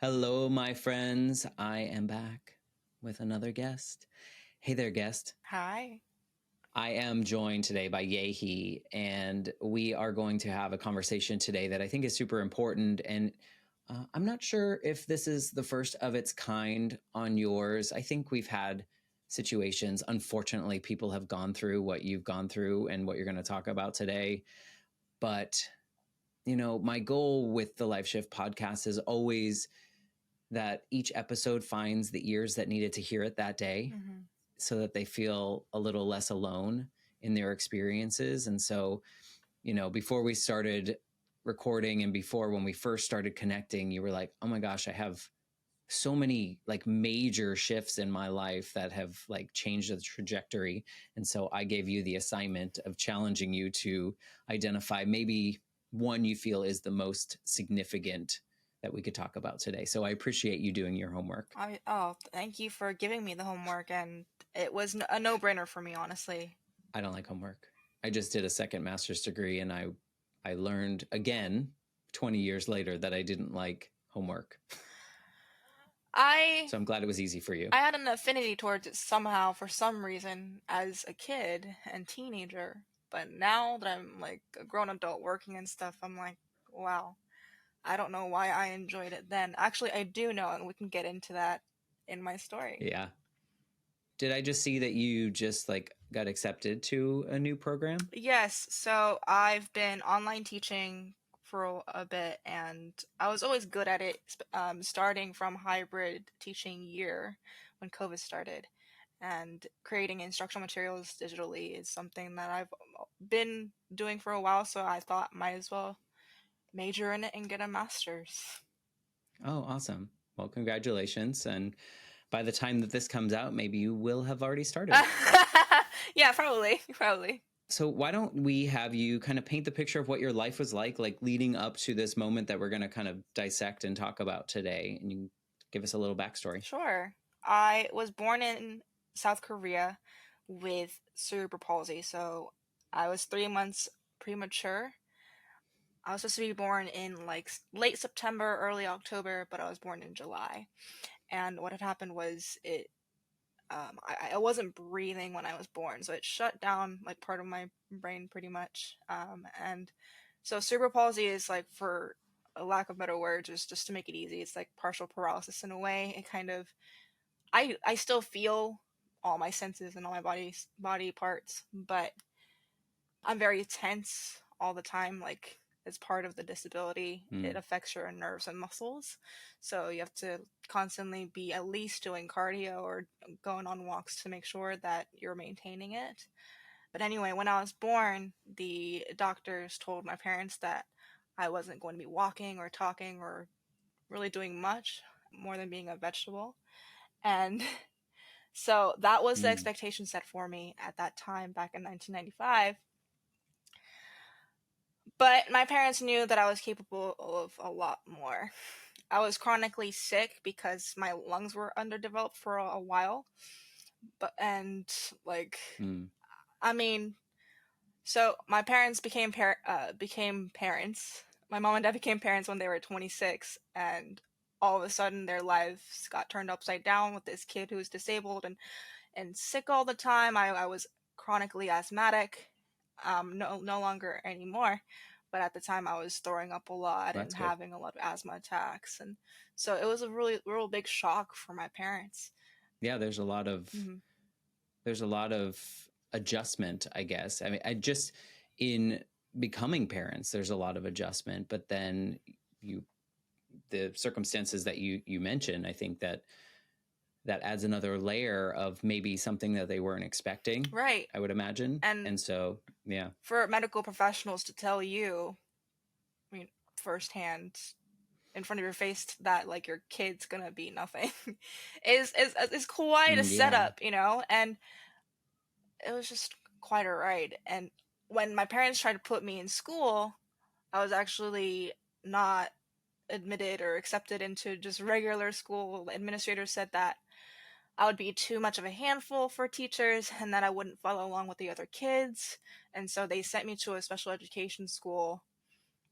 Hello, my friends. I am back with another guest. Hey there, guest. Hi. I am joined today by Yehee, and we are going to have a conversation today that I think is super important. And I'm not sure if this is the first of its kind on yours. I think we've had situations, unfortunately, people have gone through what you've gone through and what you're going to talk about today. But, my goal with the Life Shift podcast is always that each episode finds the ears that needed to hear it that day so that they feel a little less alone in their experiences. And so, before we started recording and before when we first started connecting, you were like, oh my gosh, I have so many like major shifts in my life that have like changed the trajectory. And so I gave you the assignment of challenging you to identify maybe one you feel is the most significant that we could talk about today. So I appreciate you doing your homework. Thank you for giving me the homework, and it was a no-brainer for me, honestly. I don't like homework. I just did a second master's degree, and I learned again 20 years later that I didn't like homework. I So I'm glad it was easy for you. I had an affinity towards it somehow for some reason as a kid and teenager, but now that I'm like a grown adult working and stuff, I'm like, wow, I don't know why I enjoyed it then. Actually, I do know, and we can get into that in my story. Yeah. Did I just see that you just like got accepted to a new program? Yes, so I've been online teaching for a bit, and I was always good at it, starting from hybrid teaching year when COVID started. And creating instructional materials digitally is something that I've been doing for a while, so I thought might as well major in it and get a master's. Oh, awesome. Well, congratulations. And by the time that this comes out, maybe you will have already started. Yeah, probably. So why don't we have you kind of paint the picture of what your life was like leading up to this moment that we're going to kind of dissect and talk about today, and you give us a little backstory. Sure. I was born in South Korea with cerebral palsy, so I was 3 months premature. I was supposed to be born in like late September, early October, but I was born in July. And what had happened was I wasn't breathing when I was born, so it shut down like part of my brain pretty much. And so cerebral palsy is like, for a lack of better words, just to make it easy, it's like partial paralysis in a way. It kind of, I still feel all my senses and all my body parts, but I'm very tense all the time. Like, as part of the disability, it affects your nerves and muscles. So you have to constantly be at least doing cardio or going on walks to make sure that you're maintaining it. But anyway, when I was born, the doctors told my parents that I wasn't going to be walking or talking or really doing much more than being a vegetable. And so that was the expectation set for me at that time back in 1995. But my parents knew that I was capable of a lot more. I was chronically sick because my lungs were underdeveloped for a while. But, and like, I mean, so my parents became parents. My mom and dad became parents when they were 26, and all of a sudden their lives got turned upside down with this kid who was disabled and sick all the time. I was chronically asthmatic, no longer anymore, but at the time I was throwing up a lot That's and good. having a lot of asthma attacks, and so it was a really real big shock for my parents. Yeah, there's a lot of adjustment, I guess. I mean, I just in becoming parents, there's a lot of adjustment, but then the circumstances that you mentioned, I think that adds another layer of maybe something that they weren't expecting, Right. I would imagine. And so, yeah. For medical professionals to tell you, I mean, firsthand, in front of your face, that like your kid's gonna be nothing, is quite a Yeah. setup, and it was just quite a ride. And when my parents tried to put me in school, I was actually not admitted or accepted into just regular school. The administrator said that I would be too much of a handful for teachers and that I wouldn't follow along with the other kids. And so they sent me to a special education school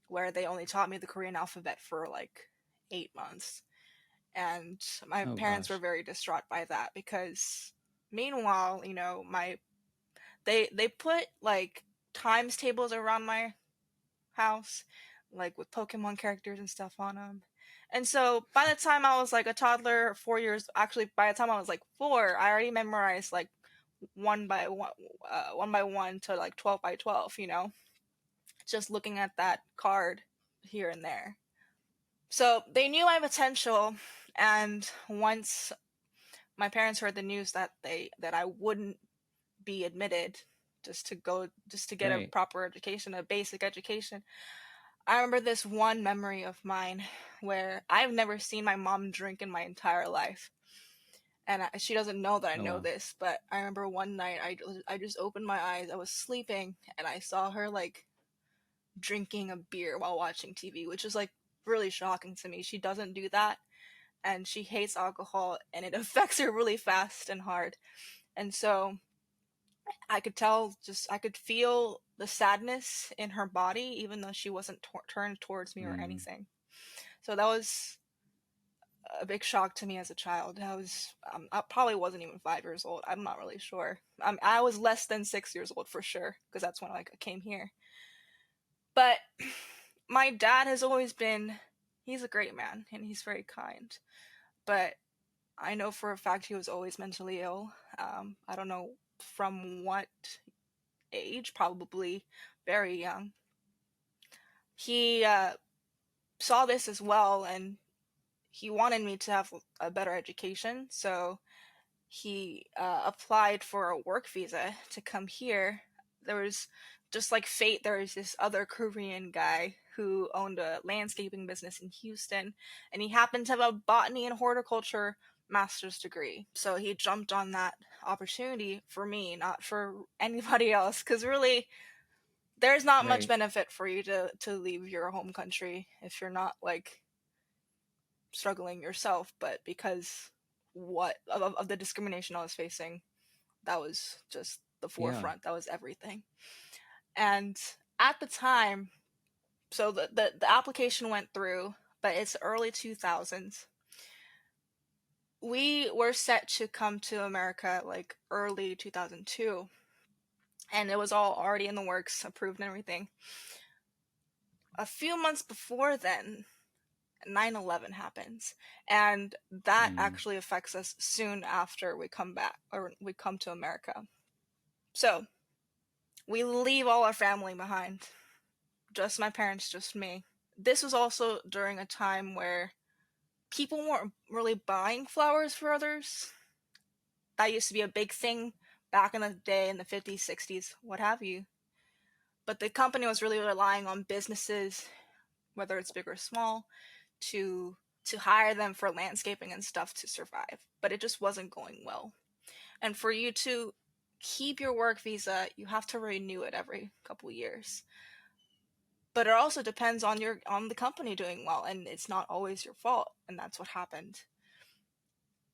where they only taught me the Korean alphabet for like 8 months. And my Oh parents were gosh. very distraught by that because meanwhile, you know, they put like times tables around my house, like with Pokemon characters and stuff on them. And so by the time I was like a toddler, 4 years, actually by the time I was like 4, I already memorized like one by one, 1 by 1 to like 12 by 12. You know, just looking at that card here and there. So they knew my potential, and once my parents heard the news that I wouldn't be admitted just to get a Right. proper education, a basic education, I remember this one memory of mine where I've never seen my mom drink in my entire life. And she doesn't know that I Oh know wow. this, but I remember one night I just opened my eyes. I was sleeping and I saw her like drinking a beer while watching TV, which is like really shocking to me. She doesn't do that, and she hates alcohol, and it affects her really fast and hard. And so I could tell, just I could feel the sadness in her body, even though she wasn't turned towards me or Mm. anything. So that was a big shock to me as a child. I probably wasn't even 5 years old. I'm not really sure. I was less than 6 years old for sure, because that's when I came here. But my dad has always been, he's a great man and he's very kind. But I know for a fact he was always mentally ill. I don't know from what age, probably very young. He saw this as well, and he wanted me to have a better education. So he applied for a work visa to come here. There was, just like fate, there was this other Korean guy who owned a landscaping business in Houston, and he happened to have a botany and horticulture master's degree. So he jumped on that opportunity for me, not for anybody else, because really there's not much Right. benefit for you to leave your home country if you're not like struggling yourself, but because of the discrimination I was facing, that was just the Yeah. forefront. That was everything. And at the time, so the application went through, but it's early 2000s. We were set to come to America like early 2002, and it was all already in the works, approved and everything. A few months before then, 9/11 happens, and that Mm. actually affects us soon after we come back, or we come to America. So we leave all our family behind, just my parents, just me. This was also during a time where people weren't really buying flowers for others. That used to be a big thing back in the day, in the 50s, 60s, what have you. But the company was really relying on businesses, whether it's big or small, to hire them for landscaping and stuff to survive. But it just wasn't going well. And for you to keep your work visa, you have to renew it every couple years. But it also depends on the company doing well, and it's not always your fault, and that's what happened.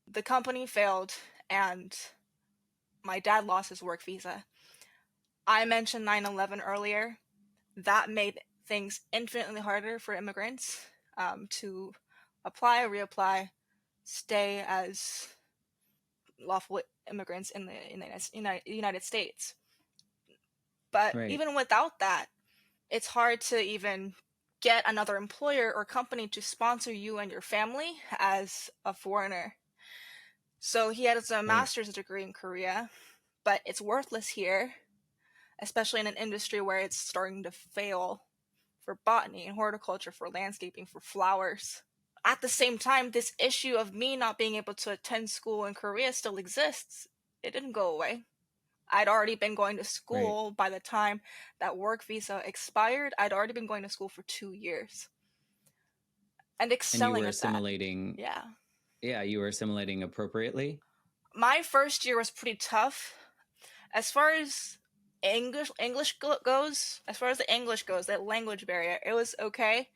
The company failed, and my dad lost his work visa. I mentioned 9/11 earlier. That made things infinitely harder for immigrants to apply, reapply, stay as lawful immigrants in the United States. But Right. even without that, it's hard to even get another employer or company to sponsor you and your family as a foreigner. So he has a Right. master's degree in Korea, but it's worthless here, especially in an industry where it's starting to fail for botany and horticulture, for landscaping, for flowers. At the same time, this issue of me not being able to attend school in Korea still exists. It didn't go away. I'd already been going to Right. school by the time that work visa expired. I'd already been going to school for 2 years and And you excelling were at that. assimilating. Yeah. Yeah, you were assimilating appropriately. My first year was pretty tough. As far as English goes, as far as the English goes, that language barrier, it was okay.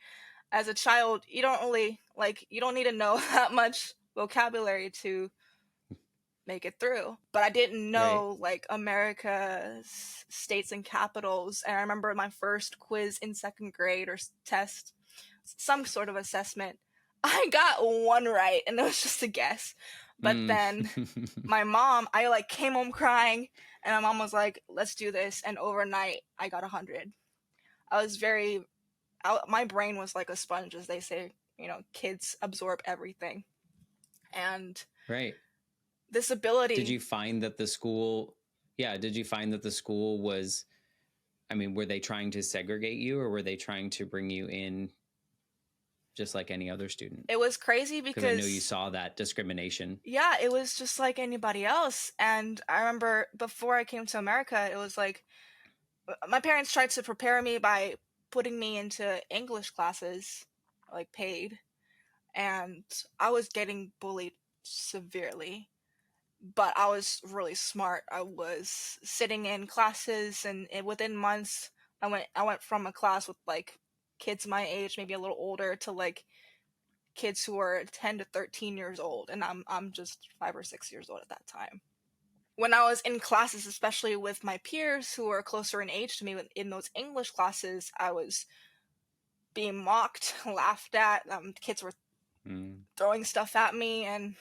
As a child, you don't really you don't need to know that much vocabulary to make it through. But I didn't Right. know like America's states and capitals. And I remember my first quiz in second grade or test, some sort of assessment. I got one right, and it was just a guess. But then my mom, I like came home crying, and my mom was like, "Let's do this." And overnight, I got 100. I was my brain was like a sponge, as they say. You know, kids absorb everything, and Right. this Did ability. you find that the school, yeah, did you find that the school was, I mean, were they trying to segregate you, or were they trying to bring you in just like any other student? It was crazy Because I know you because, saw that discrimination. yeah, it was just like anybody else. And I remember before I came to America, it was like my parents tried to prepare me by putting me into English classes, like paid, and I was getting bullied severely. But I was really smart. I was sitting in classes, and within months, I went from a class with like kids my age, maybe a little older, to like kids who were 10 to 13 years old, and I'm just 5 or 6 years old at that time. When I was in classes, especially with my peers who were closer in age to me, in those English classes, I was being mocked, laughed at. Kids were throwing stuff at me, and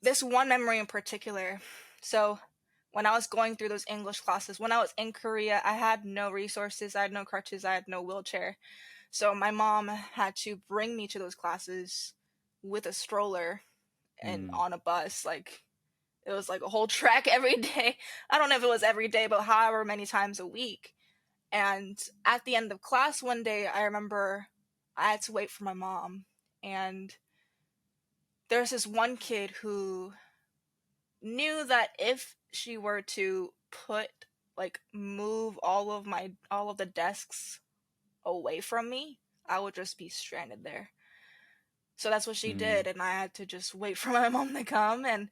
this one memory in particular. So, when I was going through those English classes, when I was in Korea, I had no resources, I had no crutches, I had no wheelchair. So, my mom had to bring me to those classes with a stroller and on a bus. Like, it was like a whole trek every day. I don't know if it was every day, but however many times a week. And at the end of class one day, I remember I had to wait for my mom. And there's this one kid who knew that if she were to move all of the desks away from me, I would just be stranded there. So that's what she did, and I had to just wait for my mom to come. And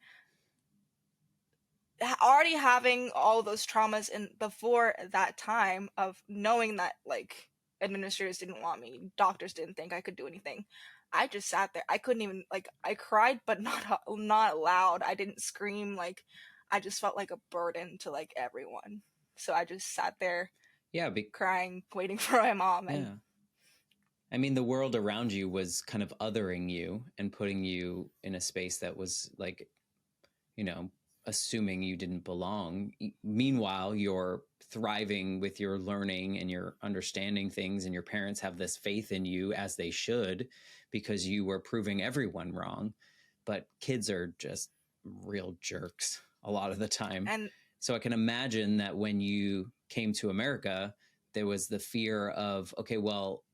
already having all those traumas in before that time of knowing that like administrators didn't want me, doctors didn't think I could do anything, I just sat there. I couldn't even, like, I cried, but not loud. I didn't scream. Like, I just felt like a burden to like everyone. So I just sat there, Yeah. crying, waiting for my mom. And Yeah. I mean, the world around you was kind of othering you and putting you in a space that was like, you know, assuming you didn't belong. Meanwhile, you're thriving with your learning and you're understanding things, and your parents have this faith in you, as they should, because you were proving everyone wrong. But kids are just real jerks a lot of the time. and So I can imagine that when you came to America, there was the fear of, okay, well,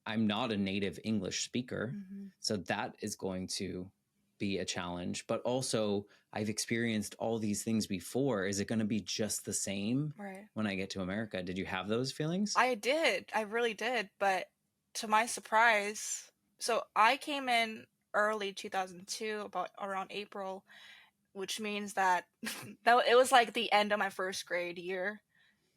I'm not a native English speaker, so that is going to be a challenge. But also, I've experienced all these things before. Is it going to be just the same right. when I get to America? Did you have those feelings? I did. I really did. But to my surprise, so I came in early 2002, about around April, which means that it was like the end of my first grade year.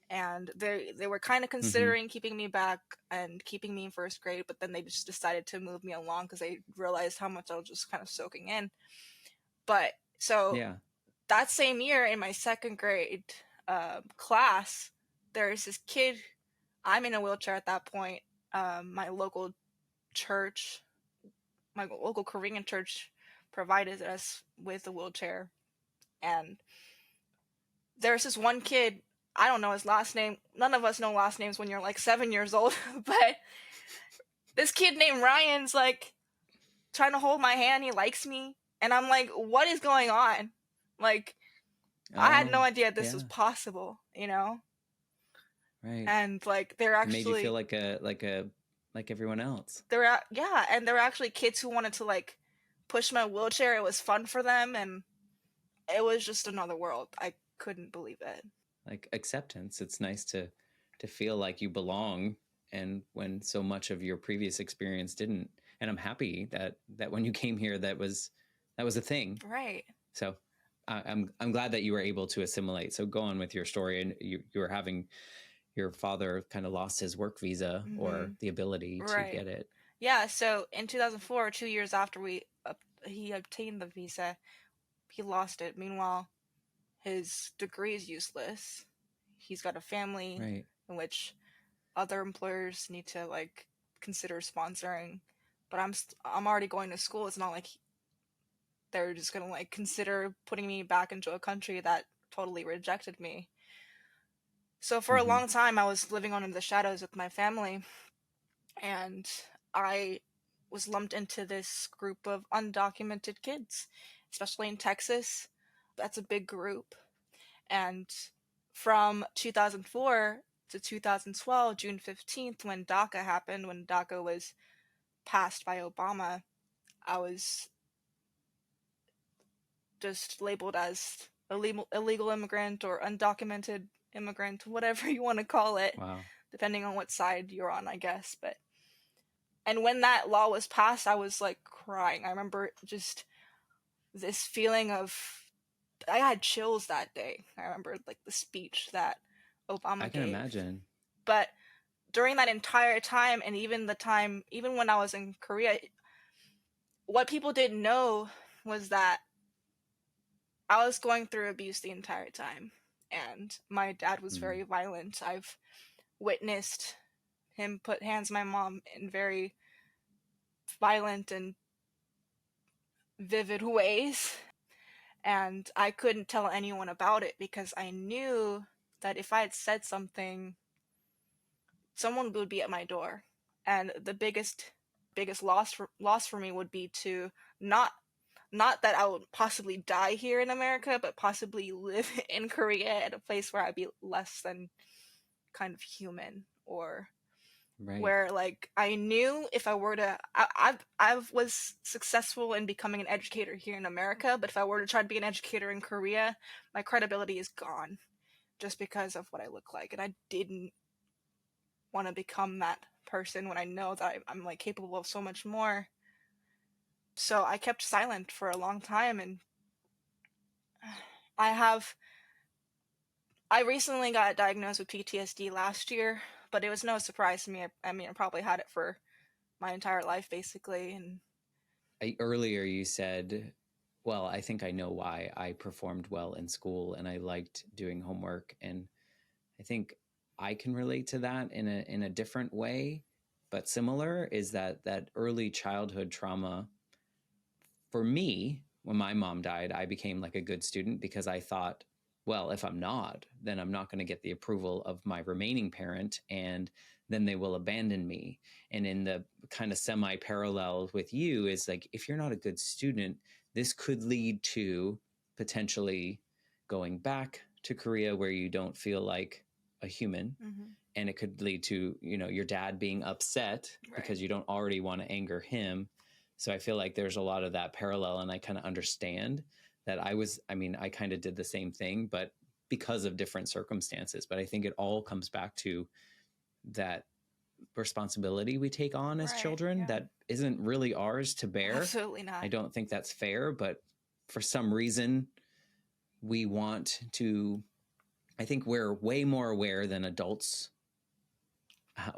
And they were kind of considering keeping me back and keeping me in first grade, but then they just decided to move me along because they realized how much I was just kind of soaking in. But so Yeah. that same year in my second grade class, there's this kid. I'm in a wheelchair at that point. My local church, my local Korean church, provided us with a wheelchair, and there's this one kid. I don't know his last name. None of us know last names when you're like 7 years old. But this kid named Ryan's like trying to hold my hand. He likes me, and I'm like, what is going on? Like, I had no idea this was Yeah. possible, you know? Right. And like they're It made you feel actually like everyone else. yeah, and there were actually kids who wanted to like push my wheelchair. It was fun for them, and it was just another world. I couldn't believe it. Like acceptance. It's nice to feel like you belong, and when so much of your previous experience didn't. And I'm happy that when you came here, that was a thing. Right. So I'm glad that you were able to assimilate. So go on with your story, and you were having your father kind of lost his work visa or the ability to Right. get it. Yeah, so in 2004, 2 years after he obtained the visa, he lost it. Meanwhile, his degree is useless. He's got a family Right. in which other employers need to like consider sponsoring. but I'm already going to school. It's not like they're just gonna like consider putting me back into a country that totally rejected me. So for a Mm-hmm. long time, I was living under the shadows with my family, and I was lumped into this group of undocumented kids, especially in Texas. That's a big group. And from 2004 to 2012, June 15th, when DACA happened, when DACA was passed by Obama, I was just labeled as illegal immigrant or undocumented immigrant, whatever you want to call it, Wow. depending on what side you're on, I guess. But and when that law was passed, I was like crying. I remember just this feeling of I had chills that day. I remember like the speech that I Obama can gave. imagine. But during that entire time, and even the time, even when I was in Korea, what people didn't know was that I was going through abuse the entire time. And my dad was Mm. very violent. I've witnessed him put hands on my mom in very violent and vivid ways. And I couldn't tell anyone about it because I knew that if I had said something, someone would be at my door. And the biggest loss for me would be to not not that I would possibly die here in America, but possibly live in Korea at a place where I'd be less than kind of human, or Right. where like I knew if I were to I was successful in becoming an educator here in America, but if I were to try to be an educator in Korea, my credibility is gone just because of what I look like, and I didn't want to become that person when I know that I'm like capable of so much more. So I kept silent for a long time, and I have I recently got diagnosed with PTSD last year, but it was no surprise to me. I mean, I probably had it for my entire life basically, and Earlier you said, well, I think I know why I performed well in school and I liked doing homework. And I think I can relate to that in a different way, but similar, is that early childhood trauma. For me, when my mom died, I became like a good student because I thought, well, if I'm not, then I'm not going to get the approval of my remaining parent, and then they will abandon me. And in the kind of semi parallel with you is like, if you're not a good student, this could lead to potentially going back to Korea where you don't feel like a human. mm-hmm. And it could lead to, your dad being upset Right. because you don't already want to anger him. So I feel like there's a lot of that parallel, and I kind of understand that I kind of did the same thing, but because of different circumstances. But I think it all comes back to that responsibility we take on as Right. children Yeah. that isn't really ours to bear. Absolutely not. I don't think that's fair, but for some reason we want to, I think we're way more aware than adults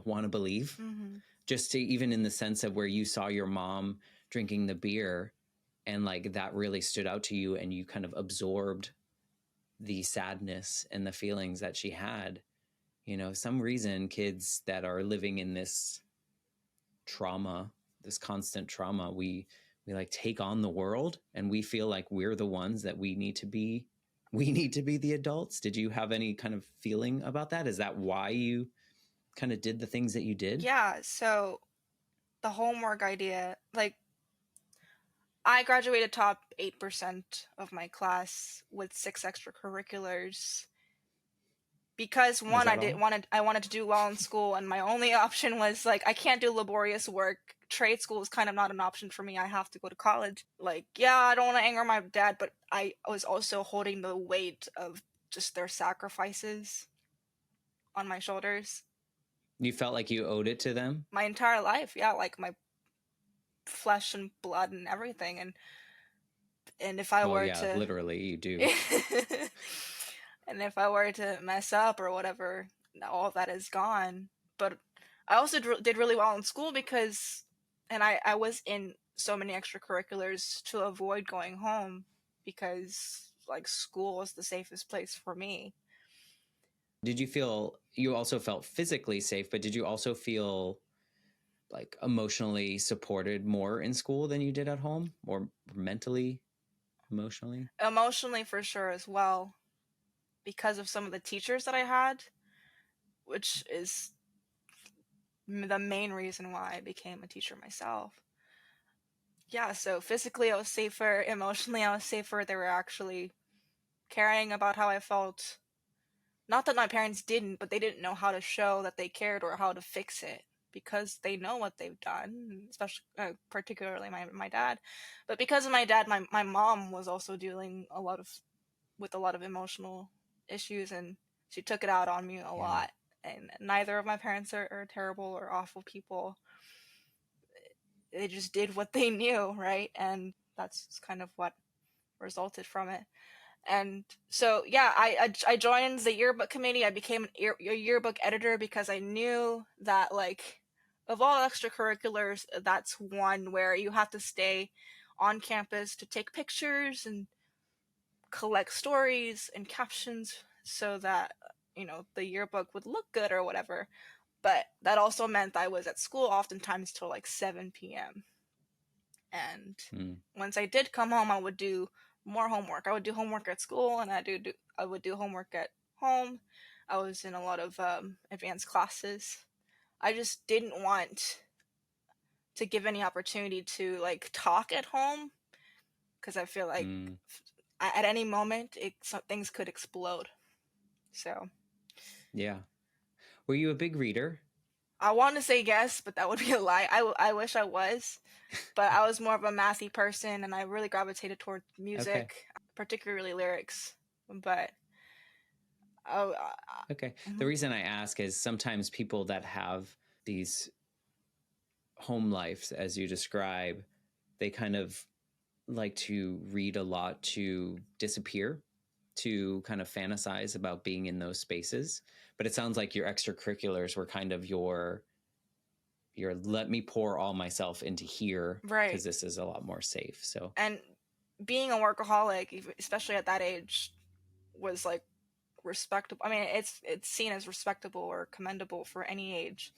want to believe. Mm-hmm. Just to even in the sense of where you saw your mom drinking the beer and like that really stood out to you and you kind of absorbed the sadness and the feelings that she had. Some reason kids that are living in this trauma, this constant trauma, we like take on the world and we feel like we're the ones that we need to be the adults. Did you have any kind of feeling about that? Is that why you kind of did the things that you did? Yeah, so the homework idea, like I graduated top 8% of my class with 6 extracurriculars because Is one that all? I wanted to do well in school, and my only option was like I can't do laborious work. Trade school is kind of not an option for me. I have to go to college. Like, yeah, I don't want to anger my dad, but I was also holding the weight of just their sacrifices on my shoulders You felt like you owed it to them? my entire life. Yeah, like my flesh and blood and everything, and if I Well, were yeah, to literally you do. and if I were to mess up or whatever, all that is gone. But I also did really well in school because, and I was in so many extracurriculars to avoid going home because like school was the safest place for me. Did you also felt physically safe, but did you also feel like emotionally supported more in school than you did at home, or mentally, emotionally? Emotionally, for sure, as well, because of some of the teachers that I had, which is the main reason why I became a teacher myself. Yeah, so physically I was safer, emotionally I was safer. They were actually caring about how I felt. Not that my parents didn't, but they didn't know how to show that they cared or how to fix it because they know what they've done, especially particularly my dad. But because of my dad, my mom was also dealing with a lot of emotional issues, and she took it out on me a Yeah. lot. And neither of my parents are terrible or awful people. They just did what they knew, right? And that's kind of what resulted from it. And so, yeah, I joined the yearbook committee. I became a yearbook editor because I knew that, like, of all extracurriculars, that's one where you have to stay on campus to take pictures and collect stories and captions so that, the yearbook would look good or whatever. But that also meant I was at school oftentimes till like 7 p.m. And once I did come home, I would do more homework. I would do homework at school, and I would do homework at home. I was in a lot of advanced classes. I just didn't want to give any opportunity to like talk at home because I feel like at any moment things could explode. So Yeah. Were you a big reader? I want to say yes, but that would be a lie. I wish I was, but I was more of a mathy person, and I really gravitated toward music, Okay. particularly lyrics. But oh, Okay. The reason I ask is sometimes people that have these home lives, as you describe, they kind of like to read a lot to disappear, to kind of fantasize about being in those spaces. But it sounds like your extracurriculars were kind of your let me pour all myself into here right. because this is a lot more safe. So, And being a workaholic, especially at that age, was like respectable. I mean, it's seen as respectable or commendable for any age.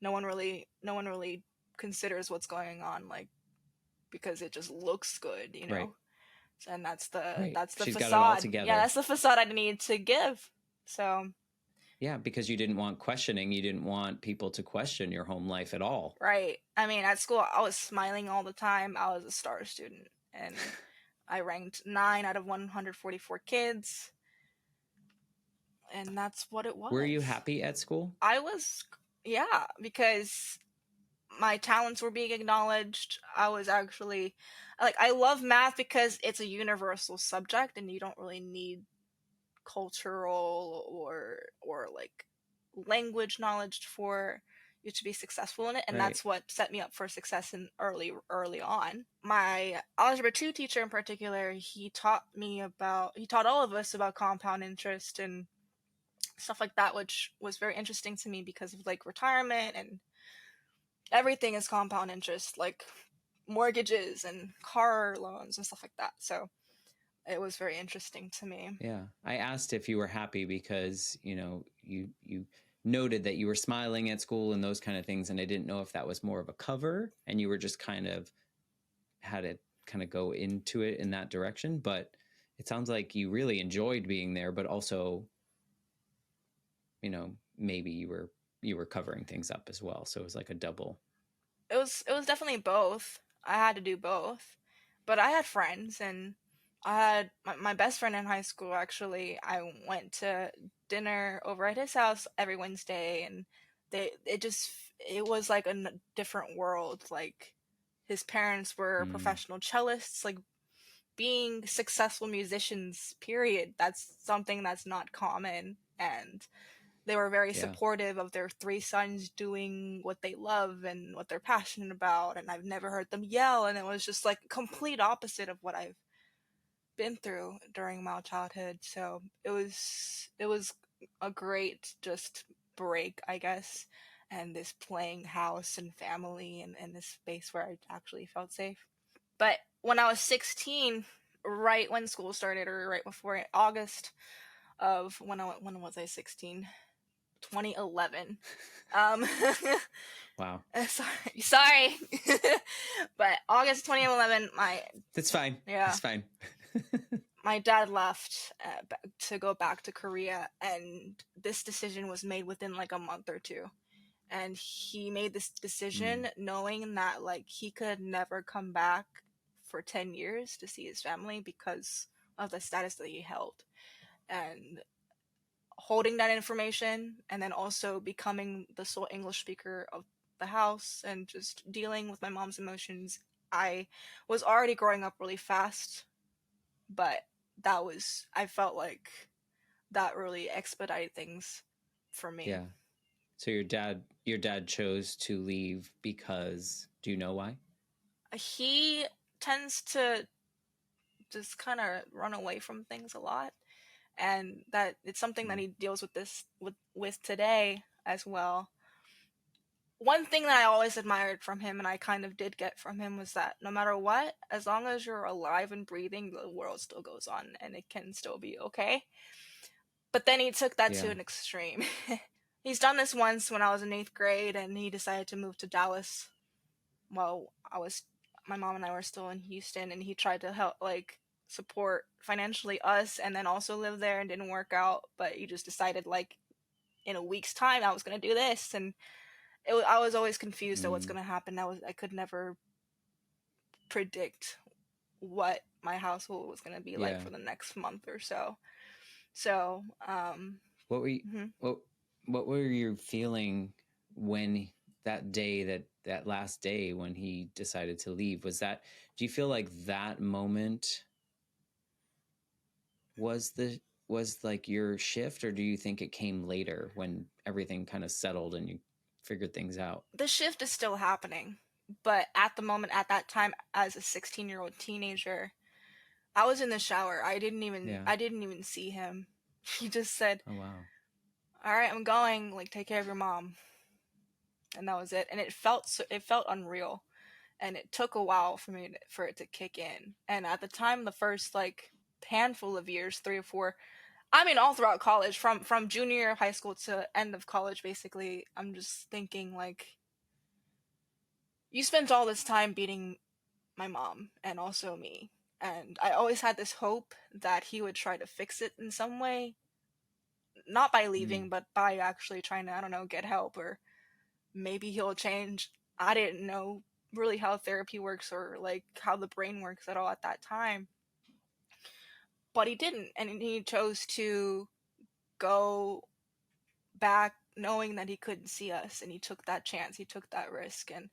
No one really considers what's going on, like, because it just looks good, right. And that's Right. the She's got it all facade. Yeah, together. that's the facade I need to give. So Yeah, because you didn't want questioning. You didn't want people to question your home life at all. right. I mean, at school I was smiling all the time. I was a star student, and I ranked 9 out of 144 kids, and that's what it was. Were you happy at school? I was, yeah, because my talents were being acknowledged. I was actually, like, I love math because it's a universal subject and you don't really need cultural or like language knowledge for you to be successful in it, and Right. that's what set me up for success in early on. My algebra 2 teacher in particular, he taught all of us about compound interest and stuff like that, which was very interesting to me because of like retirement, and everything is compound interest, like mortgages and car loans and stuff like that. So it was very interesting to me. Yeah. I asked if you were happy because, you noted that you were smiling at school and those kind of things, and I didn't know if that was more of a cover and you were just kind of had to kind of go into it in that direction, but it sounds like you really enjoyed being there, but also, maybe you were covering things up as well. So it was like a double. It was definitely both. I had to do both, but I had friends, and I had my best friend in high school. Actually, I went to dinner over at his house every Wednesday, and it was like a different world. Like, his parents were professional cellists, like being successful musicians, period. That's something that's not common, and they were very supportive of their 3 sons doing what they love and what they're passionate about, and I've never heard them yell, and it was just like complete opposite of what I've been through during my childhood. So it was a great just break, I guess, and this playing house and family and this space where I actually felt safe. But when I was 16, right when school started, or right before August of when was I 16? 2011. Um, Wow. sorry. But August 2011, That's fine. yeah, It's fine. my dad left to go back to Korea, and this decision was made within like a month or two. And he made this decision knowing that like he could never come back for 10 years to see his family because of the status that he held. And holding that information, and then also becoming the sole English speaker of the house and just dealing with my mom's emotions, I was already growing up really fast, but I felt like that really expedited things for me. Yeah. So your dad chose to leave because, do you know why? He tends to just kind of run away from things a lot, and that it's something that he deals with today as well. One thing that I always admired from him, and I kind of did get from him, was that no matter what, as long as you're alive and breathing, the world still goes on and it can still be okay. But then he took that to an extreme. He's done this once when I was in 8th grade, and he decided to move to Dallas while my mom and I were still in Houston, and he tried to help, like, support financially us and then also live there, and didn't work out. But he just decided, like, in a week's time I was going to do this, and I was always confused at what's going to happen. I could never predict what my household was going to be like for the next month or so. So, what were you, what were you feeling when that day, that last day when he decided to leave? Do you feel like that moment was like your shift, or do you think it came later when everything kind of settled and you figured things out? The shift is still happening, but at the moment, at that time, as a 16-year-old teenager, I was in the shower. I didn't even see him. He just said, "Oh wow, all right, I'm going. Like, take care of your mom," and that was it. And it felt unreal, and it took a while for it to kick in. And at the time, the first like handful of years, 3 or 4, I mean, all throughout college, from junior year of high school to end of college, basically, I'm just thinking, like, you spent all this time beating my mom and also me. And I always had this hope that he would try to fix it in some way. Not by leaving, but by actually trying to, I don't know, get help, or maybe he'll change. I didn't know really how therapy works or like how the brain works at all at that time. But he didn't. And he chose to go back knowing that he couldn't see us, and he took that chance, he took that risk. And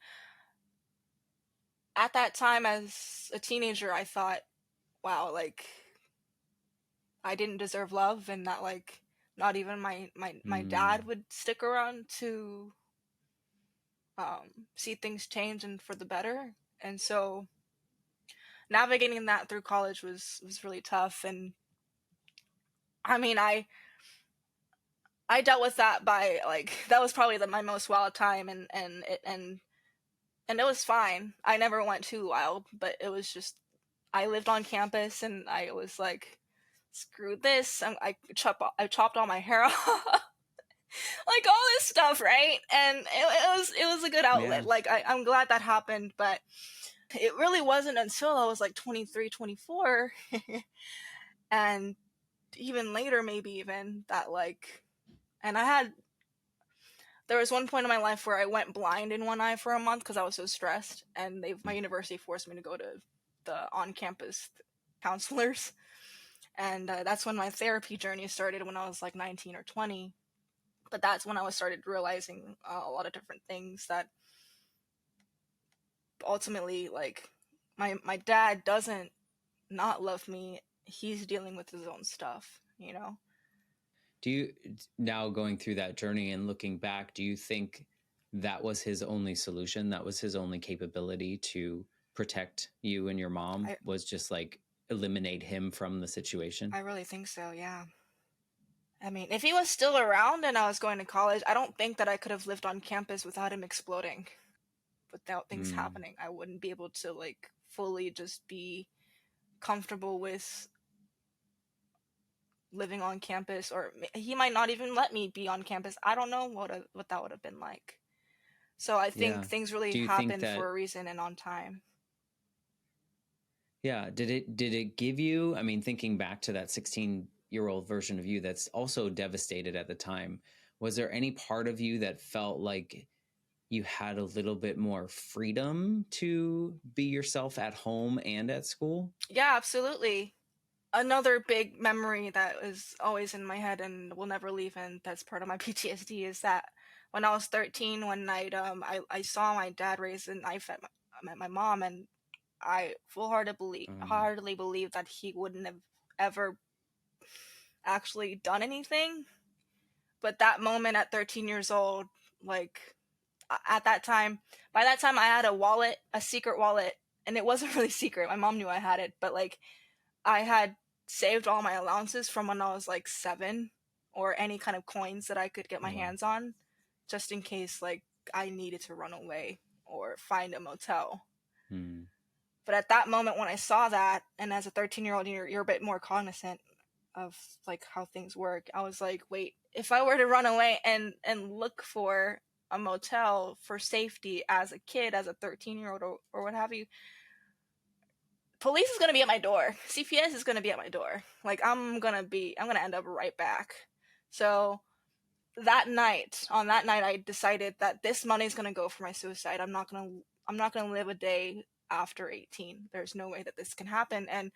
at that time, as a teenager, I thought, wow, like, I didn't deserve love, and that, like, not even my dad would stick around to see things change and for the better. And so navigating that through college was really tough. And I mean, I dealt with that by, like, that was probably my most wild time, and it was fine. I never went too wild, but it was just, I lived on campus, and I was like, screw this. I chopped all my hair off. Like, all this stuff, right? And it was a good outlet. Like, I'm glad that happened, but it really wasn't until I was like 23, 24, and even later, maybe even, that, like, and there was one point in my life where I went blind in one eye for a month because I was so stressed, and my university forced me to go to the on-campus counselors. And that's when my therapy journey started, when I was like 19 or 20. But that's when I started realizing a lot of different things, that ultimately, like, my dad doesn't not love me. He's dealing with his own stuff, you know? Do you, now going through that journey and looking back, do you think that was his only solution? That was his only capability to protect you and your mom, was just like eliminate him from the situation? I really think so, yeah. I mean, if he was still around and I was going to college, I don't think that I could have lived on campus without him exploding, without things happening. I wouldn't be able to, like, fully just be comfortable with living on campus, or he might not even let me be on campus. I don't know what that would have been like. So I think Yeah. things really Do you think happen that, for a reason and on time. yeah, did it give you, I mean, thinking back to that 16-year-old version of you that's also devastated at the time, was there any part of you that felt like you had a little bit more freedom to be yourself at home and at school? Yeah, absolutely. Another big memory that is always in my head and will never leave, and that's part of my PTSD, is that when I was 13 one night, I saw my dad raise a knife at my mom, and I Um, heartedly believed that he wouldn't have ever actually done anything. But that moment at 13 years old, like, at that time, by that time I had a wallet, a secret wallet, and it wasn't really secret. My mom knew I had it, but like, I had saved all my allowances from when I was like 7, or any kind of coins that I could get my oh, wow. hands on, just in case like I needed to run away or find a motel. Hmm. But at that moment when I saw that, and as a 13-year-old, you're a bit more cognizant of like how things work. I was like, wait, if I were to run away and look for a motel for safety as a kid, as a 13-year-old, or what have you, police is gonna be at my door. CPS is gonna be at my door. Like, I'm gonna end up right back. So on that night, I decided that this money is gonna go for my suicide. I'm not gonna live a day after 18. There's no way that this can happen. And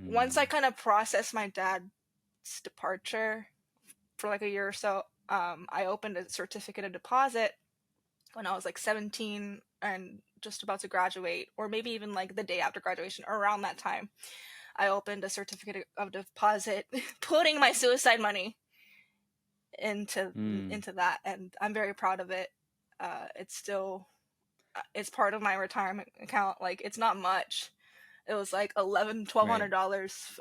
once I Hmm. kind of processed my dad's departure for like a year or so, I opened a certificate of deposit when I was like 17 and just about to graduate, or maybe even like the day after graduation, around that time. I opened a certificate of deposit, putting my suicide money into Hmm. into that, and I'm very proud of it. It's still it's part of my retirement account. Like, it's not much. It was like 11, twelve hundred Right. dollars,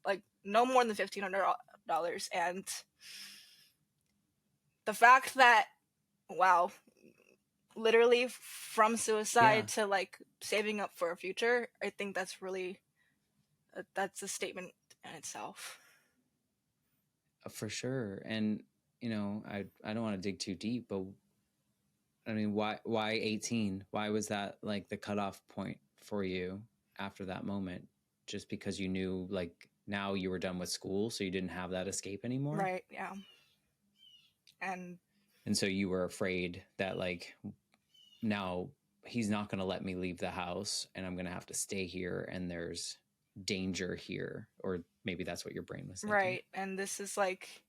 like no more than $1,500, and the fact that, wow, literally from Yeah, suicide to like saving up for a future, I think that's really that's a statement in itself. for sure. And I don't want to dig too deep, but I mean, why 18? Why was that like the cutoff point for you after that moment? Just because you knew like now you were done with school, so you didn't have that escape anymore? Right, yeah. And And so you were afraid that like now he's not going to let me leave the house and I'm going to have to stay here and there's danger here, or maybe that's what your brain was thinking. right, and this is like,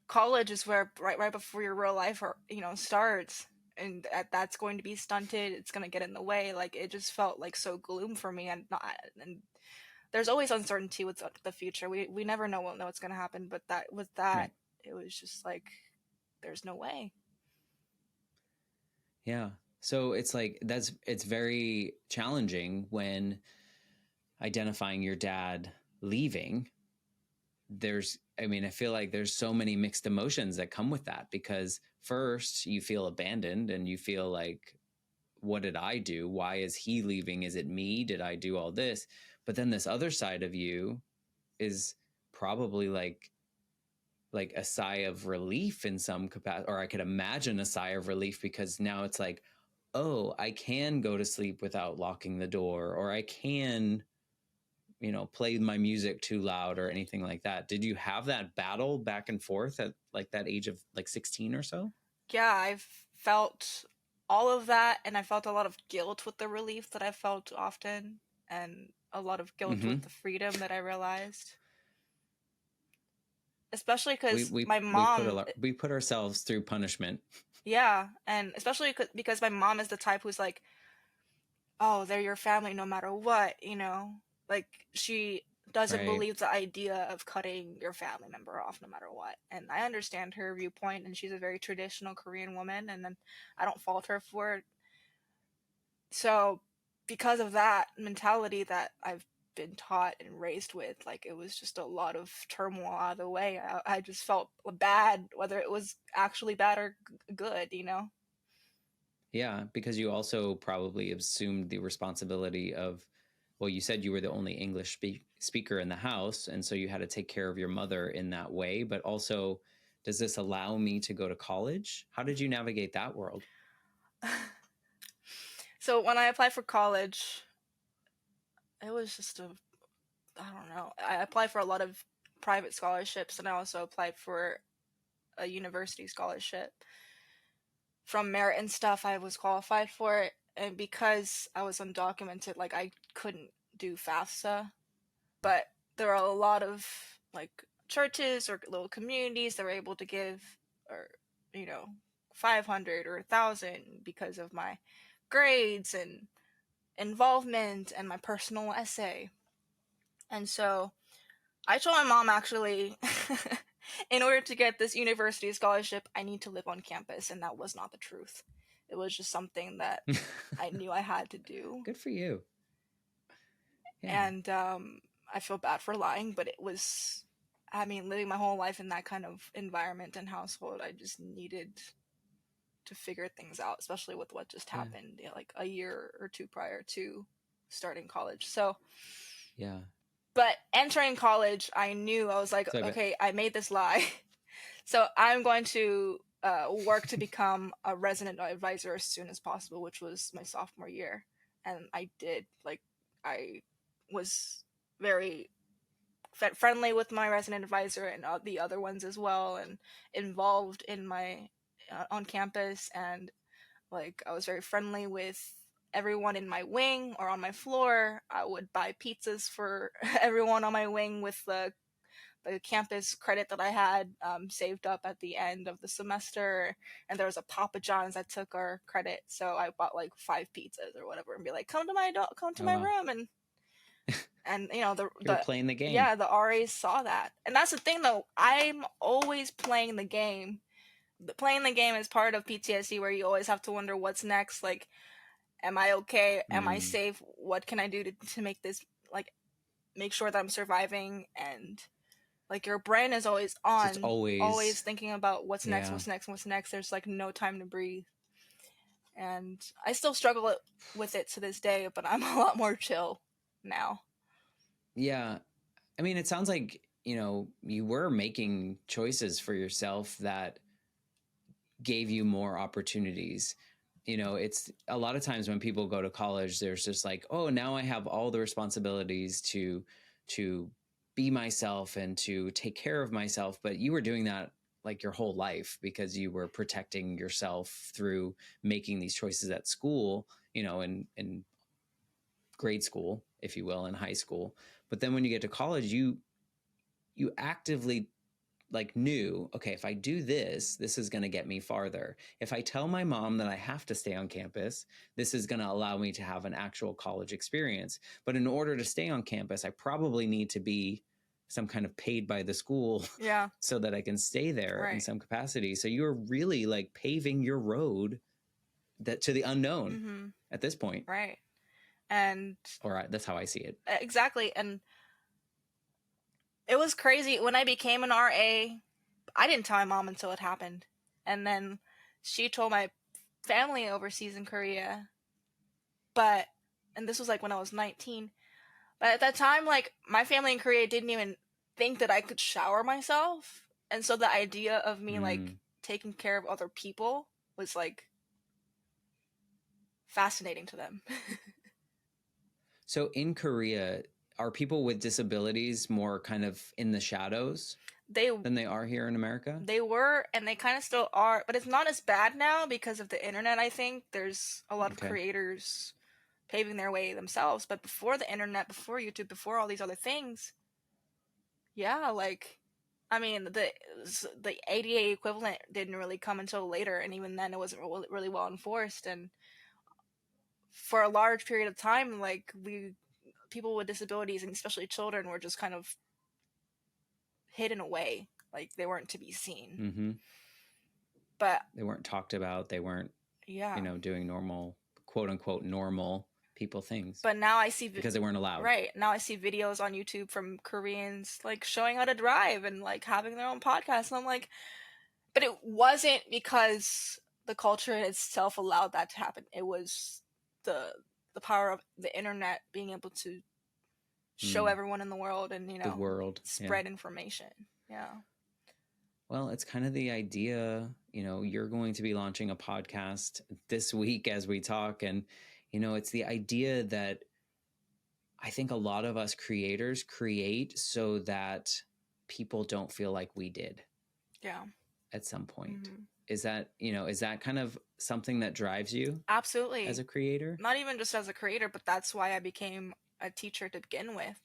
college is where right before your real life, or starts, and that's going to be stunted. It's going to get in the way. Like, it just felt like so gloom for me, and not, and there's always uncertainty with the future. We never know what's going to happen, but that with that, Right. it was just like, there's no way. Yeah. So it's like it's very challenging when identifying your dad leaving. I mean, I feel like there's so many mixed emotions that come with that, because first you feel abandoned and you feel like, what did I do? Why is he leaving? Is it me? Did I do all this? But then this other side of you is probably like a sigh of relief in some capacity, or I could imagine a sigh of relief, because now it's like, oh, I can go to sleep without locking the door, or I can play my music too loud or anything like that. Did you have that battle back and forth at like that age of like 16 or so? Yeah, I've felt all of that, and I felt a lot of guilt with the relief that I felt often, and a lot of guilt Mm-hmm. with the freedom that I realized. Especially we because we my we put mom, a we put ourselves through punishment. yeah, and especially because my mom is the type who's like, oh, they're your family no matter what. Like, she doesn't Right. believe the idea of cutting your family member off no matter what. And I understand her viewpoint, and she's a very traditional Korean woman, and then I don't fault her for it. So, because of that mentality that I've been taught and raised with, like, it was just a lot of turmoil out of the way. I just felt bad, whether it was actually bad or good. Yeah, because you also probably assumed the responsibility of, well, you said you were the only English speaker in the house, and so you had to take care of your mother in that way. But also, does this allow me to go to college? How did you navigate that world? So when I applied for college, it was just I don't know. I applied for a lot of private scholarships, and I also applied for a university scholarship. From merit and stuff, I was qualified for it, and because I was undocumented, like I couldn't do FAFSA. But there are a lot of like churches or little communities that were able to give, or 500 or 1,000 because of my grades and involvement and my personal essay. And so I told my mom, actually, in order to get this university scholarship, I need to live on campus, and that was not the truth. It was just something that I knew I had to do. Good for you. Yeah. And I feel bad for lying, but it was, I mean, living my whole life in that kind of environment and household, I just needed to figure things out, especially with what just happened, like a year or two prior to starting college. So, yeah. But entering college, I knew, I was like, okay, I made this lie. So I'm going to work to become a resident advisor as soon as possible, which was my sophomore year. And I did. Like, I was very friendly with my resident advisor and the other ones as well, and involved in my on campus. And like, I was very friendly with everyone in my wing or on my floor. I would buy pizzas for everyone on my wing with the campus credit that I had saved up at the end of the semester. And there was a Papa John's that took our credit, so I bought like 5 pizzas or whatever, and be like, come to my room. And you're playing the game. Yeah, the RAs saw that. And that's the thing, though, I'm always playing the game. Playing the game is part of PTSD, where you always have to wonder what's next. Like, am I okay? Am I safe? What can I do to make this, like, make sure that I'm surviving? And like, your brain is always on, so it's always thinking about what's next, what's next, what's next. There's like no time to breathe. And I still struggle with it to this day, but I'm a lot more chill now. Yeah. I mean, it sounds like, you were making choices for yourself that gave you more opportunities. It's a lot of times when people go to college, there's just like, oh, now I have all the responsibilities to be myself and to take care of myself. But you were doing that like your whole life, because you were protecting yourself through making these choices at school, in grade school, if you will, in high school. But then when you get to college, you actively like knew, okay, if I do this is going to get me farther. If I tell my mom that I have to stay on campus, this is going to allow me to have an actual college experience. But in order to stay on campus, I probably need to be some kind of paid by the school, so that I can stay there in some capacity. So you're really like paving your road to the unknown at this point. Right. And that's how I see it. Exactly. And it was crazy when I became an RA. I didn't tell my mom until it happened. And then she told my family overseas in Korea. And this was like when I was 19. But at that time, like, my family in Korea didn't even think that I could shower myself. And so the idea of me like taking care of other people was like fascinating to them. So in Korea, are people with disabilities more kind of in the shadows than they are here in America? They were, and they kind of still are, but it's not as bad now because of the internet. I think there's a lot of creators paving their way themselves. But before the internet, before YouTube, before all these other things, like, I mean, the ADA equivalent didn't really come until later, and even then it wasn't really well enforced. And for a large period of time, like, people with disabilities, and especially children, were just kind of hidden away, like they weren't to be seen. But they weren't talked about. They weren't, doing normal, quote unquote, normal people things. But now I see because they weren't allowed. Right. Now I see videos on YouTube from Koreans like showing how to drive and like having their own podcast, and I'm like, but it wasn't because the culture itself allowed that to happen. It was the power of the internet being able to show everyone in the world and, the world. spread information. Yeah. Well, it's kind of the idea, you're going to be launching a podcast this week as we talk. And, it's the idea that I think a lot of us creators create so that people don't feel like we did. Yeah. At some point. Is that kind of something that drives you? Absolutely. As a creator? Not even just as a creator, but that's why I became a teacher to begin with.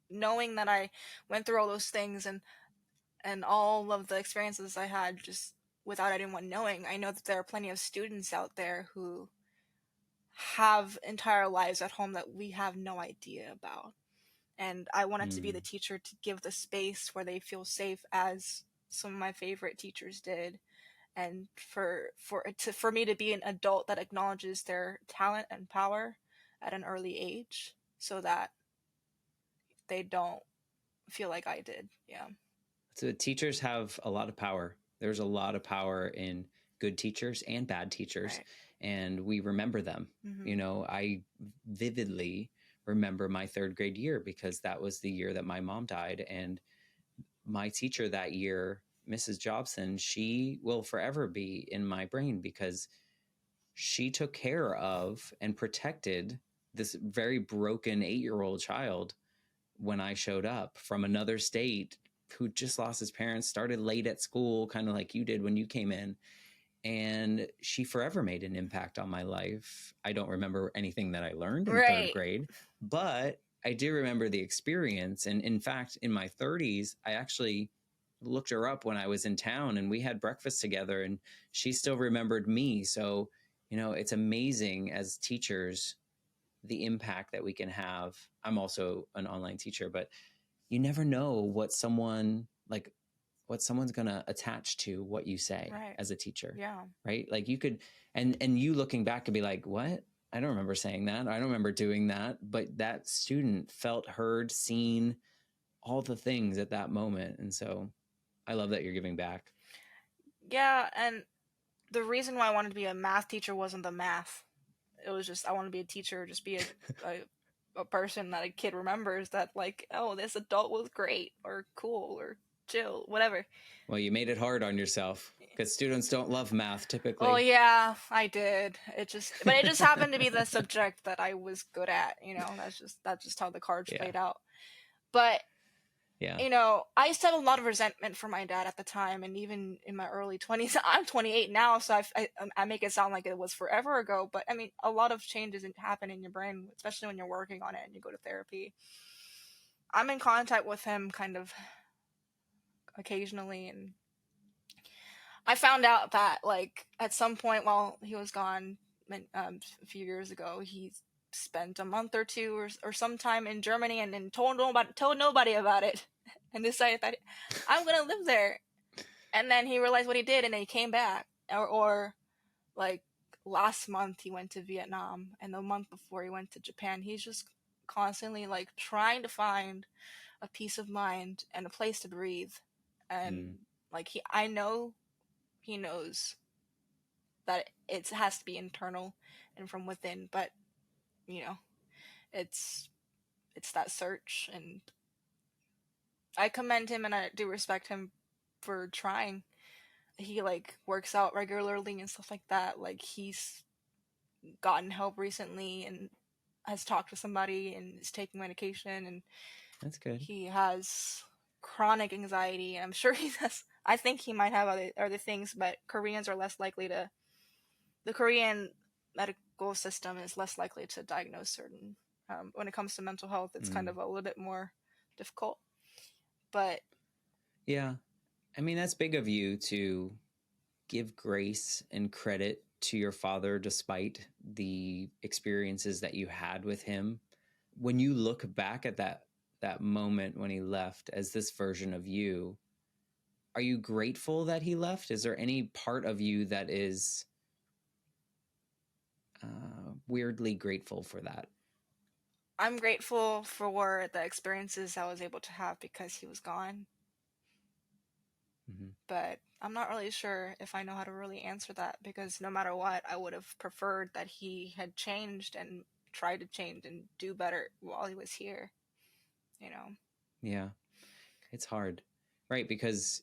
Knowing that I went through all those things and all of the experiences I had just without anyone knowing, I know that there are plenty of students out there who have entire lives at home that we have no idea about. And I wanted to be the teacher to give the space where they feel safe, as some of my favorite teachers did, and for me to be an adult that acknowledges their talent and power at an early age, so that they don't feel like I did. Yeah. So teachers have a lot of power. There's a lot of power in good teachers and bad teachers, right. And we remember them. I vividly remember my third grade year because that was the year that my mom died, and my teacher that year, Mrs. Jobson, she will forever be in my brain because she took care of and protected this very broken 8-year-old child when I showed up from another state who just lost his parents, started late at school, kind of like you did when you came in. And she forever made an impact on my life. I don't remember anything that I learned in third grade, but I do remember the experience. And in fact, in my 30s, I actually looked her up when I was in town and we had breakfast together and she still remembered me. So, it's amazing as teachers, the impact that we can have. I'm also an online teacher, but you never know what someone's going to attach to what you say as a teacher. Yeah. Right. Like you could, and you looking back could be like, what? I don't remember saying that. I don't remember doing that. But that student felt heard, seen, all the things at that moment. And so I love that you're giving back. Yeah. And the reason why I wanted to be a math teacher wasn't the math. It was just, I want to be a teacher, just be a person that a kid remembers that, like, oh, this adult was great or cool or chill, whatever. Well, you made it hard on yourself because students don't love math typically. Oh yeah, I did. It just happened to be the subject that I was good at. That's just how the cards played out. But I used to have a lot of resentment for my dad at the time, and even in my early 20s. I'm 28 now, so I make it sound like it was forever ago. But I mean, a lot of changes happen in your brain, especially when you're working on it and you go to therapy. I'm in contact with him kind of occasionally, and I found out that, like, at some point while he was gone a few years ago, he spent a month or two or some time in Germany and then told nobody about it and decided that I'm gonna live there. And then he realized what he did and then he came back. Or like last month he went to Vietnam, and the month before he went to Japan. He's just constantly like trying to find a peace of mind and a place to breathe. And like I know he knows that it has to be internal and from within, but it's that search, and I commend him and I do respect him for trying. He like works out regularly and stuff like that. Like he's gotten help recently and has talked to somebody and is taking medication, and that's good. He has chronic anxiety. I'm sure he has. I think he might have other things, but Koreans are less likely to. The Korean medical system is less likely to diagnose certain. When it comes to mental health, it's kind of a little bit more difficult. But yeah, I mean, that's big of you to give grace and credit to your father despite the experiences that you had with him. When you look back at that moment when he left as this version of you, are you grateful that he left? Is there any part of you that is weirdly grateful for that? I'm grateful for the experiences I was able to have because he was gone. But I'm not really sure if I know how to really answer that, because no matter what, I would have preferred that he had changed and tried to change and do better while he was here. Yeah, it's hard, right? Because,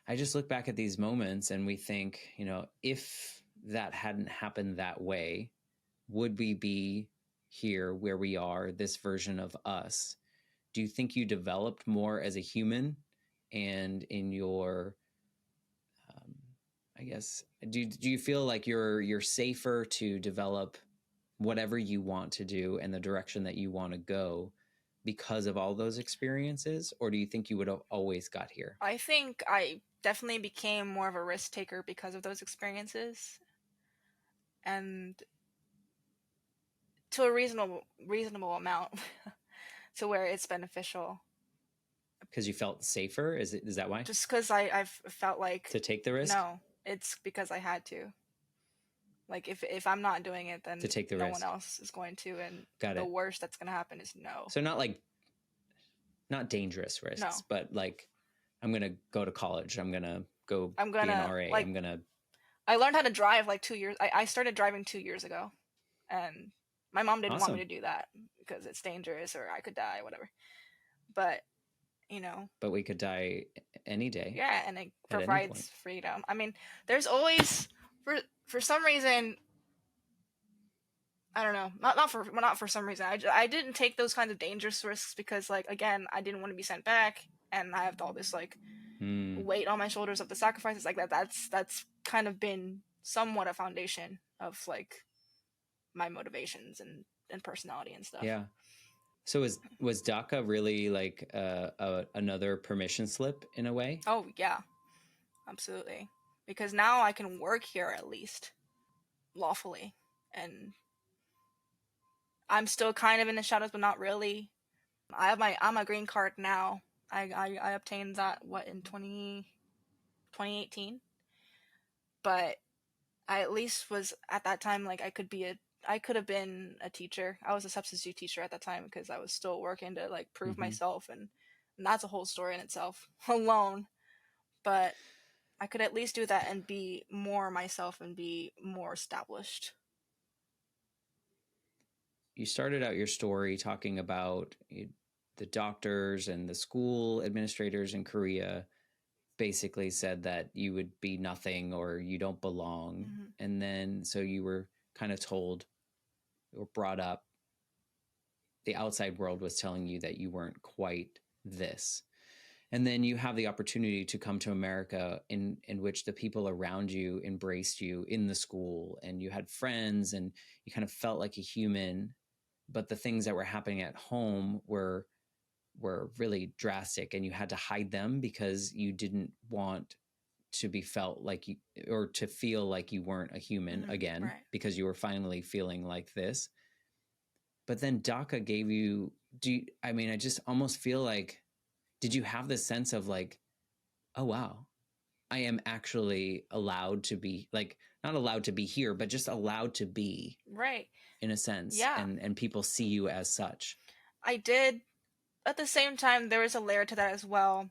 I just look back at these moments and we think, if that hadn't happened that way, would we be here where we are, this version of us? Do you think you developed more as a human and in your, I guess, do you feel like you're safer to develop whatever you want to do and the direction that you want to go because of all those experiences? Or do you think you would have always got here? I think I definitely became more of a risk taker because of those experiences, and to a reasonable amount to where it's beneficial. Because you felt safer? Is that why? Just because I've felt like To take the risk? No, it's because I had to. Like if I'm not doing it, then to take the no risk. one else is going to, and Got the it. worst that's going to happen is no. So not dangerous risks, No. but like, I'm going to go to college. I'm going to be an RA. Like, I learned how to drive like 2 years. I started driving 2 years ago, and my mom didn't want me to do that because it's dangerous or I could die, whatever. But But we could die any day. Yeah, and it provides freedom. I mean, there's always for some reason, I don't know, not for some reason. I didn't take those kinds of dangerous risks because, like, again, I didn't want to be sent back, and I have all this like weight on my shoulders of the sacrifices like that. That's kind of been somewhat a foundation of like my motivations and personality and stuff. Yeah. So was DACA really like another permission slip in a way? Oh yeah, absolutely. Because now I can work here at least lawfully, and I'm still kind of in the shadows, but not really. I'm a green card now. I obtained that in 2018, but I at least was at that time like I could have been a teacher. I was a substitute teacher at that time because I was still working to like prove myself, and that's a whole story in itself alone. But I could at least do that and be more myself and be more established. You started out your story talking about the doctors and the school administrators in Korea basically said that you would be nothing or you don't belong. And then so you were kind of told or brought up, the outside world was telling you that you weren't quite this. And then you have the opportunity to come to America in which the people around you embraced you in the school, and you had friends and you kind of felt like a human. But the things that were happening at home were really drastic, and you had to hide them because you didn't want to be felt like you, or to feel like you weren't a human again, right, because you were finally feeling like this. But then DACA gave you, I just almost feel like, did you have this sense of like, oh, wow, I am actually allowed to be, like, not allowed to be here, but just allowed to be. Right. In a sense. Yeah. And people see you as such. I did. At the same time, there was a layer to that as well.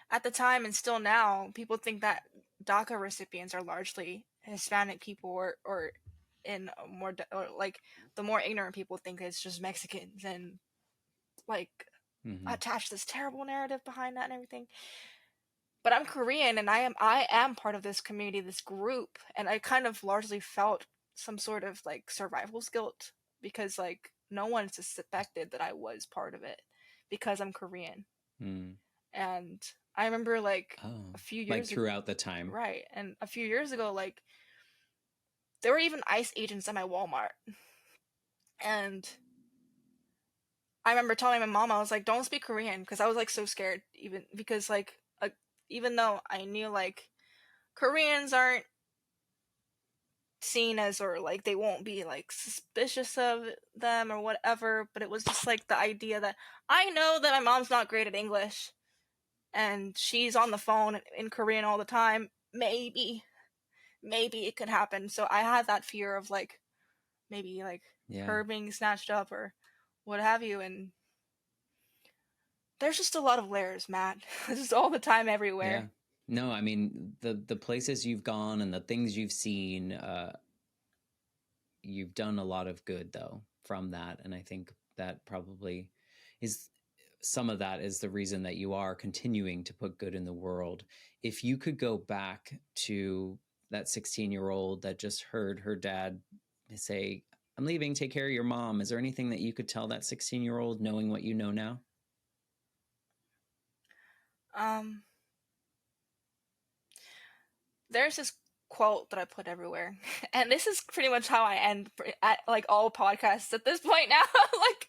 At the time and still now, people think that DACA recipients are largely Hispanic people or in more, or like the more ignorant people think it's just Mexicans, and like attach this terrible narrative behind that and everything. But I'm Korean, and I am part of this community, this group, and I kind of largely felt some sort of like survival guilt because like no one suspected that I was part of it because I'm Korean. And I remember like a few years throughout the time. Right. And a few years ago, like there were even ICE agents at my Walmart. And I remember telling my mom, I was like, don't speak Korean, because I was like so scared, even because like even though I knew like Koreans aren't seen as, or like they won't be like suspicious of them or whatever, but it was just like the idea that I know that my mom's not great at English and she's on the phone in Korean all the time. Maybe it could happen. So I had that fear of like maybe like her being snatched up or what have you. And there's just a lot of layers, Matt. Just all the time, everywhere. Yeah. No, I mean, the places you've gone and the things you've seen, you've done a lot of good though from that. And I think that probably is some of that is the reason that you are continuing to put good in the world. If you could go back to that 16-year-old that just heard her dad say, I'm leaving, take care of your mom, is there anything that you could tell that 16-year-old knowing what you know now? There's this quote that I put everywhere, and this is pretty much how I end at like all podcasts at this point now. Like,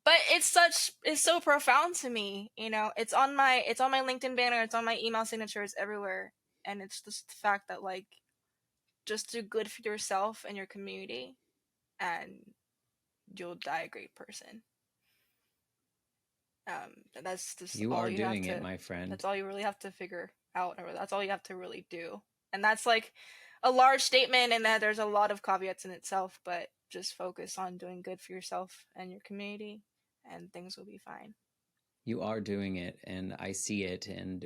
but it's so profound to me. You know, it's on my LinkedIn banner, it's on my email signatures everywhere, and it's just the fact that like just do good for yourself and your community, and you'll die a great person. That's just You all are you have doing to. it, my friend. That's all you really have to figure out, or that's all you have to really do. And that's like a large statement, and that there's a lot of caveats in itself. But just focus on doing good for yourself and your community, and things will be fine. You are doing it, and I see it, and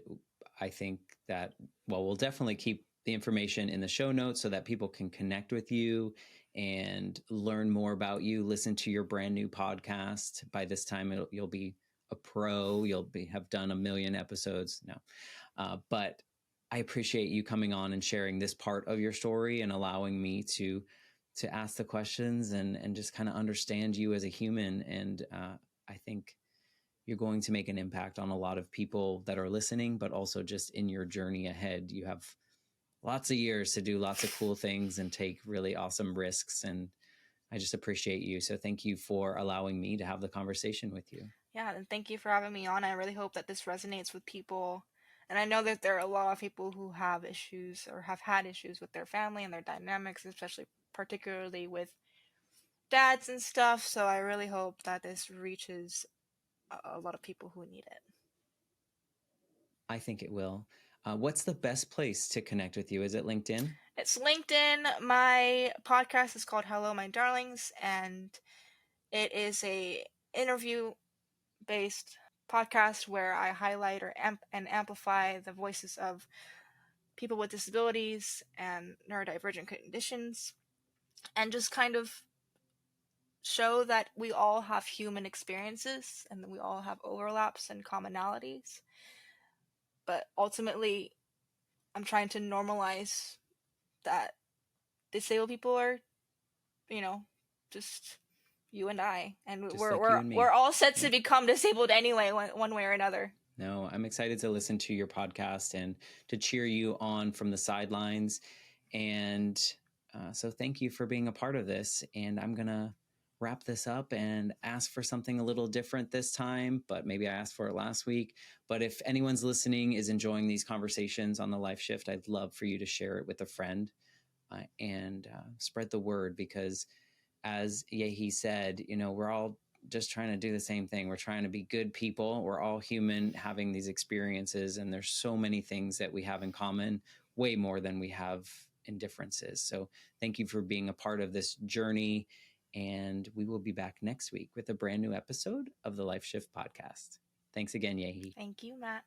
I think that, well, we'll definitely keep the information in the show notes so that people can connect with you and learn more about you, listen to your brand new podcast. By this time, you'll be a pro. You'll have done 1 million episodes. No, but I appreciate you coming on and sharing this part of your story and allowing me to ask the questions and just kind of understand you as a human. And I think you're going to make an impact on a lot of people that are listening, but also just in your journey ahead. You have lots of years to do lots of cool things and take really awesome risks. And I just appreciate you. So thank you for allowing me to have the conversation with you. Yeah, and thank you for having me on. I really hope that this resonates with people. And I know that there are a lot of people who have issues or have had issues with their family and their dynamics, especially particularly with dads and stuff. So I really hope that this reaches a lot of people who need it. I think it will. What's the best place to connect with you? Is it LinkedIn? It's LinkedIn. My podcast is called Hello, My Darlings, and it is a interview-based podcast where I highlight and amplify the voices of people with disabilities and neurodivergent conditions, and just kind of show that we all have human experiences and that we all have overlaps and commonalities. But ultimately, I'm trying to normalize that disabled people are, you know, just you and I, and Just like you and me. we're all set to become disabled anyway, one way or another. No, I'm excited to listen to your podcast and to cheer you on from the sidelines. And so thank you for being a part of this. And I'm going to wrap this up and ask for something a little different this time, but maybe I asked for it last week. But if anyone's listening is enjoying these conversations on the Life Shift, I'd love for you to share it with a friend and spread the word, because as Yehee said, you know, we're all just trying to do the same thing. We're trying to be good people. We're all human having these experiences, and there's so many things that we have in common, way more than we have in differences. So thank you for being a part of this journey. And we will be back next week with a brand new episode of the Life Shift podcast. Thanks again, Yehee. Thank you, Matt.